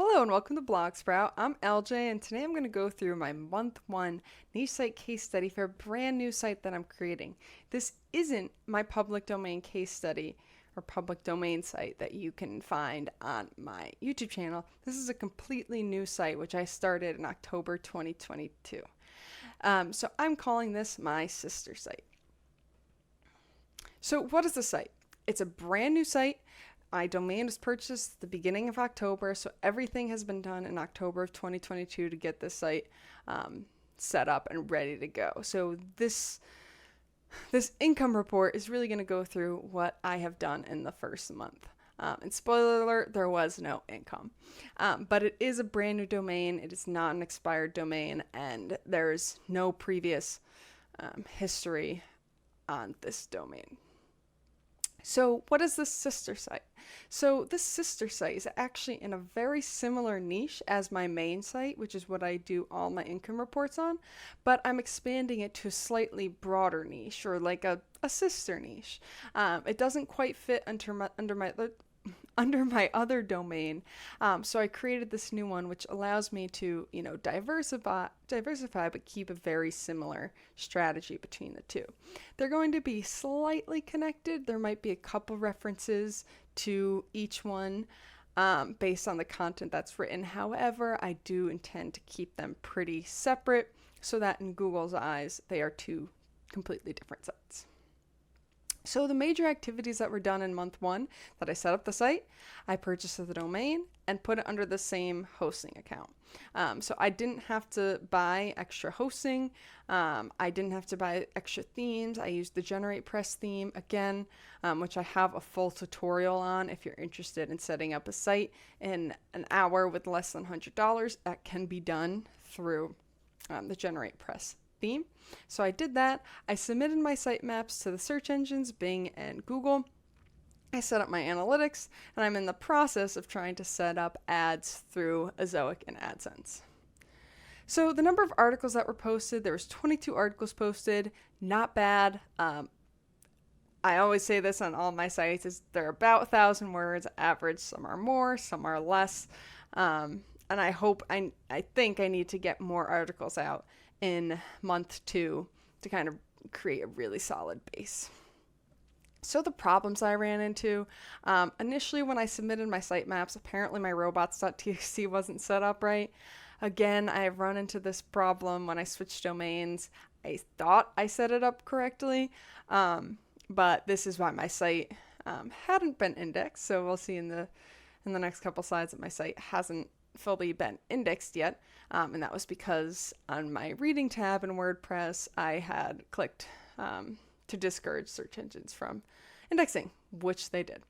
Hello and welcome to Blog Sprout. I'm LJ and today I'm going to go through my month one niche site case study for a brand new site that I'm creating. This isn't my public domain case study or public domain site that you can find on my YouTube channel. This is a completely new site which I started in October 2022. So I'm calling this my sister site. So what is the site? It's a brand new site. My domain was purchased at the beginning of October, so everything has been done in October of 2022 to get this site set up and ready to go. So this income report is really going to go through what I have done in the first month. And spoiler alert, there was no income. But it is a brand new domain. It is not an expired domain, and there's no previous history on this domain. So what is this sister site? So this sister site is actually in a very similar niche as my main site, which is what I do all my income reports on, but I'm expanding it to a slightly broader niche, or like a sister niche. It doesn't quite fit under my other domain. So I created this new one, which allows me to, diversify, but keep a very similar strategy between the two. They're going to be slightly connected. There might be a couple references to each one based on the content that's written. However, I do intend to keep them pretty separate so that in Google's eyes, they are two completely different sites. So the major activities that were done in month one, that I set up the site, I purchased the domain and put it under the same hosting account. So I didn't have to buy extra hosting. I didn't have to buy extra themes. I used the GeneratePress theme again, which I have a full tutorial on if you're interested in setting up a site in an hour with less than $100. That can be done through the GeneratePress theme. So I did that. I submitted my sitemaps to the search engines, Bing and Google. I set up my analytics, and I'm in the process of trying to set up ads through Ezoic and AdSense. So the number of articles that were posted, there was 22 articles posted, not bad. I always say this on all my sites, is they're about 1,000 words average. Some are more, some are less. And I think I need to get more articles out in month two to kind of create a really solid base. So the problems I ran into, initially when I submitted my sitemaps, apparently my robots.txt wasn't set up right. Again, I have run into this problem when I switched domains. I thought I set it up correctly, but this is why my site hadn't been indexed. So we'll see in the next couple slides that my site hasn't fully been indexed yet, and that was because on my reading tab in WordPress I had clicked to discourage search engines from indexing, which they did.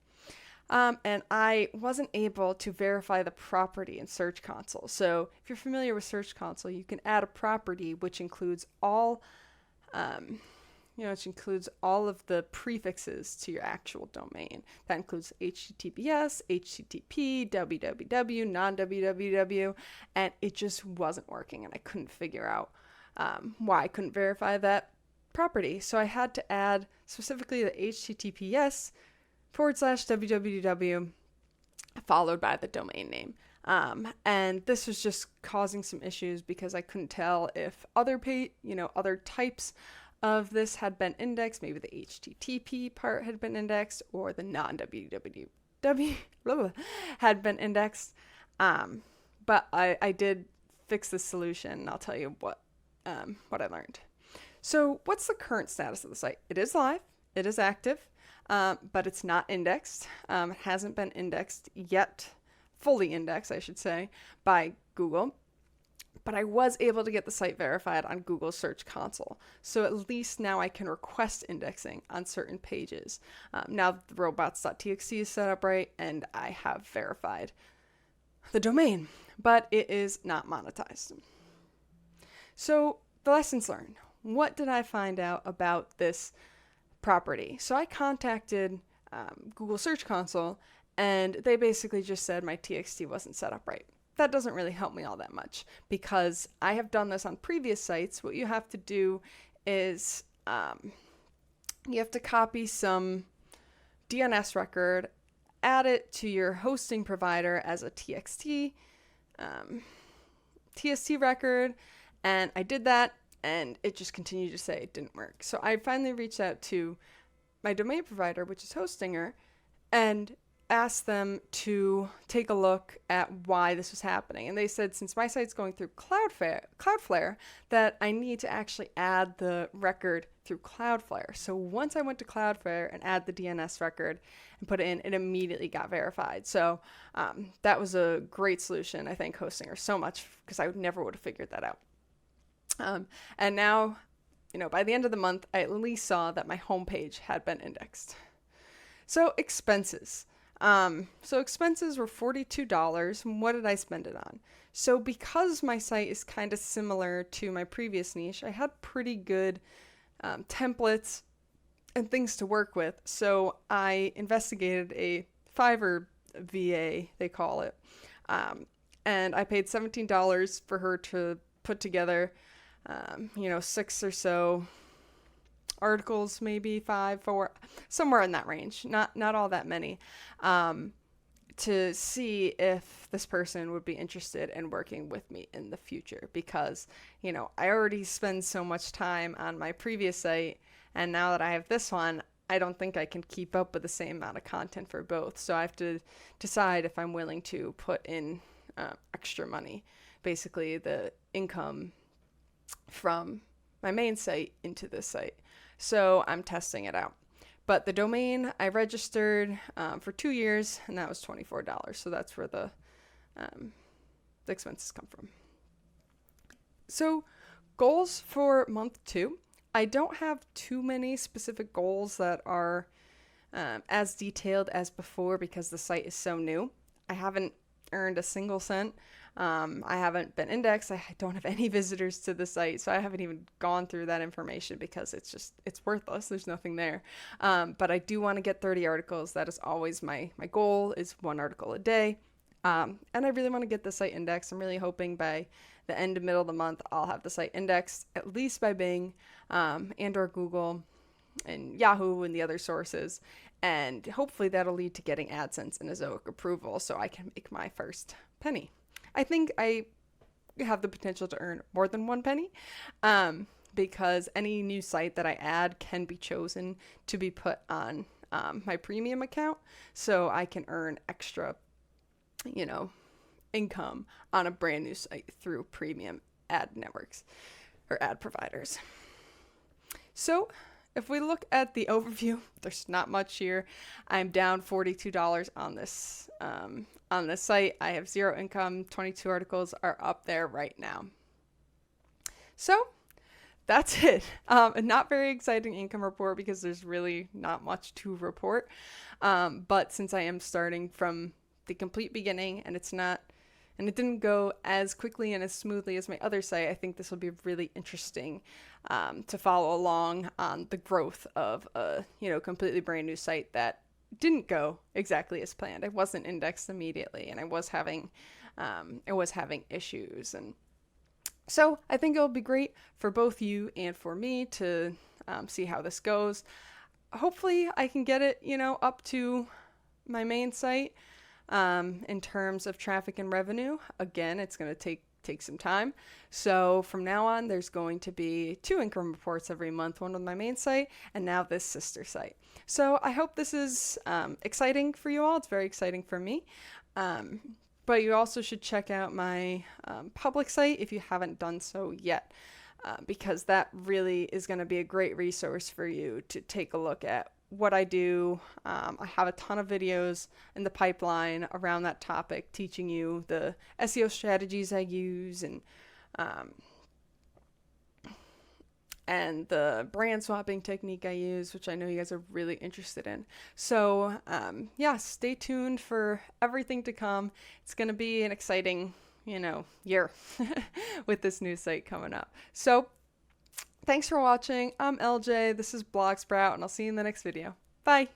And I wasn't able to verify the property in Search Console. So if you're familiar with Search Console, you can add a property which includes all of the prefixes to your actual domain. That includes HTTPS, HTTP, www, non-www, and it just wasn't working, and I couldn't figure out why I couldn't verify that property. So I had to add specifically the HTTPS /www followed by the domain name. And this was just causing some issues because I couldn't tell if other types of this had been indexed. Maybe the HTTP part had been indexed, or the non-www had been indexed. But I did fix the solution, and I'll tell you what I learned. So what's the current status of the site? It is live, it is active, but it's not indexed. It hasn't been indexed yet, fully indexed, I should say, by Google. But I was able to get the site verified on Google Search Console. So at least now I can request indexing on certain pages. Now the robots.txt is set up right, and I have verified the domain, but it is not monetized. So the lessons learned. What did I find out about this property? So I contacted Google Search Console, and they basically just said my TXT wasn't set up right. That doesn't really help me all that much because I have done this on previous sites. What you have to do is you have to copy some DNS record, add it to your hosting provider as a TXT, TST record, and I did that, and it just continued to say it didn't work. So I finally reached out to my domain provider, which is Hostinger, and asked them to take a look at why this was happening. And they said, since my site's going through Cloudflare, that I need to actually add the record through Cloudflare. So once I went to Cloudflare and add the DNS record and put it in, it immediately got verified. So that was a great solution. I thank Hostinger so much, because I never would have figured that out. And now, by the end of the month, I at least saw that my homepage had been indexed. So expenses. Expenses were $42. What did I spend it on? So because my site is kind of similar to my previous niche, I had pretty good templates and things to work with. So I investigated a Fiverr VA, they call it. And I paid $17 for her to put together, 6 or so articles, maybe 5, 4, somewhere in that range, not all that many, to see if this person would be interested in working with me in the future, because I already spend so much time on my previous site, and now that I have this one, I don't think I can keep up with the same amount of content for both. So I have to decide if I'm willing to put in extra money, basically the income from my main site into this site. So I'm testing it out. But the domain I registered for 2 years, and that was $24. So that's where the expenses come from. So goals for month 2. I don't have too many specific goals that are as detailed as before, because the site is so new. I haven't earned a single cent. I haven't been indexed. I don't have any visitors to the site, so I haven't even gone through that information, because it's worthless. There's nothing there. But I do want to get 30 articles. That is always my goal, is 1 article a day. And I really want to get the site indexed. I'm really hoping by the end of middle of the month, I'll have the site indexed, at least by Bing, and or Google and Yahoo and the other sources. And hopefully that'll lead to getting AdSense and Ezoic approval, so I can make my first penny. I think I have the potential to earn more than 1 penny, because any new site that I add can be chosen to be put on my premium account, so I can earn extra, income on a brand new site through premium ad networks or ad providers. So if we look at the overview, there's not much here. I'm down $42 on this site. I have 0 income. 22 articles are up there right now. So that's it. A not very exciting income report, because there's really not much to report. But since I am starting from the complete beginning, and it didn't go as quickly and as smoothly as my other site, I think this will be really interesting to follow along on the growth of a completely brand new site that didn't go exactly as planned. I wasn't indexed immediately, and I was having issues, and so I think it'll be great for both you and for me to see how this goes. Hopefully I can get it up to my main site. In terms of traffic and revenue, again, it's going to take some time. So from now on, there's going to be 2 income reports every month, one on my main site and now this sister site. So I hope this is exciting for you all. It's very exciting for me. But you also should check out my public site if you haven't done so yet, because that really is going to be a great resource for you to take a look at what I do. I have a ton of videos in the pipeline around that topic, teaching you the SEO strategies I use and the brand swapping technique I use, which I know you guys are really interested in. So stay tuned for everything to come. It's going to be an exciting, year with this new site coming up. So thanks for watching. I'm LJ. This is Blogsprout, and I'll see you in the next video. Bye.